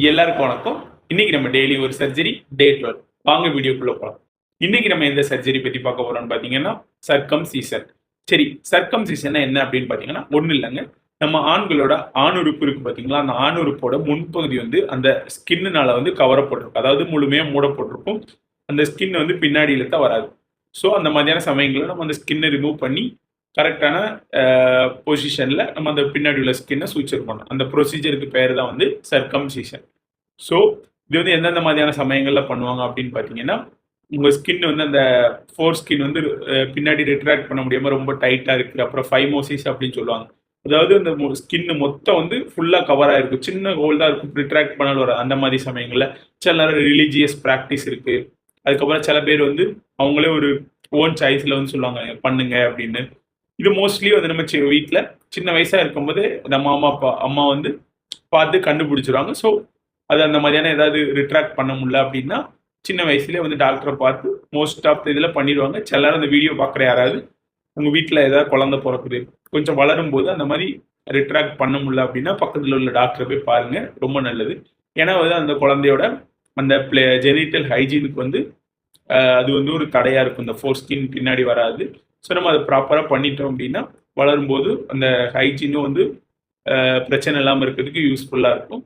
எல்லாருக்கும் வணக்கம். இன்னைக்கு நம்ம டெய்லி ஒரு சர்ஜரி டே 12. வாங்க வீடியோக்குள்ள போகலாம். இன்னைக்கு நம்ம எந்த சர்ஜரி பத்தி பார்க்க போறோம்னு பாத்தீங்கன்னா சர்க்கம்சிஷன். சரி, சர்க்கம்சிஷன் என்ன அப்படின்னு பாத்தீங்கன்னா ஒண்ணு இல்லைங்க. நம்ம ஆண்களோட ஆணுறுப்பு இருக்கு பாத்தீங்களா, அந்த ஆணுறுப்போட முன்பகுதி வந்து அந்த ஸ்கின்னால வந்து கவரப்பட்டிருக்கும், அதாவது முழுமையா மூடப்பட்டிருக்கும். அந்த ஸ்கின் வந்து பின்னாடியில தான் வராது. ஸோ அந்த மாதிரியான சமயங்களில் நம்ம அந்த ஸ்கின்னை ரிமூவ் பண்ணி கரெக்டான பொசிஷனில் நம்ம அந்த பின்னாடி உள்ள ஸ்கின்னை சூச்சர் பண்ணணும். அந்த ப்ரொசீஜருக்கு பேர் தான் வந்து சர்க்கம்சிஷன். ஸோ இது வந்து எந்தெந்த மாதிரியான சமயங்களில் பண்ணுவாங்க அப்படின்னு பார்த்தீங்கன்னா, உங்கள் ஸ்கின் வந்து அந்த ஃபோர் ஸ்கின் வந்து பின்னாடி ரிட்ராக்ட் பண்ண முடியாமல் ரொம்ப டைட்டாக இருக்குது, அப்புறம் ஃபைமோசிஸ் அப்படின்னு சொல்லுவாங்க. அதாவது அந்த ஸ்கின் மொத்தம் வந்து ஃபுல்லாக கவர் ஆகிருக்கும், சின்ன ஹோல் தான் இருக்கும், ரிட்ராக்ட் பண்ணாலும் வர அந்த மாதிரி சமயங்களில் சில நேரம் ரிலீஜியஸ் ப்ராக்டிஸ் இருக்குது. அதுக்கப்புறம் சில பேர் வந்து அவங்களே ஒரு ஓன் சாய்ஸில் வந்து சொல்லுவாங்க பண்ணுங்க அப்படின்னு. இது மோஸ்ட்லி வந்து நம்ம வீட்டில் சின்ன வயசாக இருக்கும்போது நம்ம அம்மா வந்து பார்த்து கண்டுபிடிச்சிருவாங்க. ஸோ அது அந்த மாதிரியான ஏதாவது ரிட்ராக்ட் பண்ண முடியல அப்படின்னா சின்ன வயசுலேயே வந்து டாக்டரை பார்த்து மோஸ்ட் ஆஃப் இதில் பண்ணிடுவாங்க. சில நேரம் அந்த வீடியோ பார்க்குற யாராவது உங்கள் வீட்டில் ஏதாவது குழந்தை பிறக்குது, கொஞ்சம் வளரும் போது அந்த மாதிரி ரிட்ராக்ட் பண்ண முடியல அப்படின்னா பக்கத்தில் உள்ள டாக்டரை போய் பாருங்கள், ரொம்ப நல்லது. ஏன்னா வந்து அந்த குழந்தையோட அந்த ஜெனிட்டல் ஹைஜீனுக்கு வந்து அது வந்து ஒரு தடையாக இருக்கும், இந்த ஃபோர் ஸ்கின் பின்னாடி வராது. ஸோ நம்ம அதை ப்ராப்பராக பண்ணிட்டோம் அப்படின்னா வளரும்போது அந்த ஹைஜீனும் வந்து பிரச்சனை இல்லாமல் இருக்கிறதுக்கு யூஸ்ஃபுல்லாக இருக்கும்.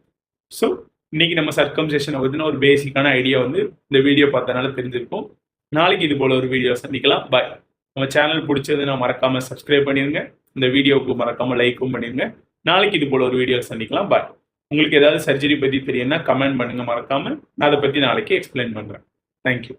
ஸோ இன்னைக்கு நம்ம சர்க்கம்சேஷனை பற்றின ஒரு பேசிக்கான ஐடியா வந்து இந்த வீடியோ பார்த்தனால தெரிஞ்சிருக்கும். நாளைக்கு இது போல ஒரு வீடியோ சந்திக்கலாம். பாய். நம்ம சேனல் பிடிச்சதுன்னா மறக்காமல் சப்ஸ்கிரைப் பண்ணிடுங்க, இந்த வீடியோவுக்கு மறக்காமல் லைக்கும் பண்ணிடுங்க. நாளைக்கு இது போல ஒரு வீடியோ சந்திக்கலாம். பாய். உங்களுக்கு ஏதாவது சர்ஜரி பற்றி தெரியும்னா கமெண்ட் பண்ணுங்கள் மறக்காமல். நான் அதை பற்றி நாளைக்கு எக்ஸ்பிளைன் பண்ணுறேன். தேங்க்யூ.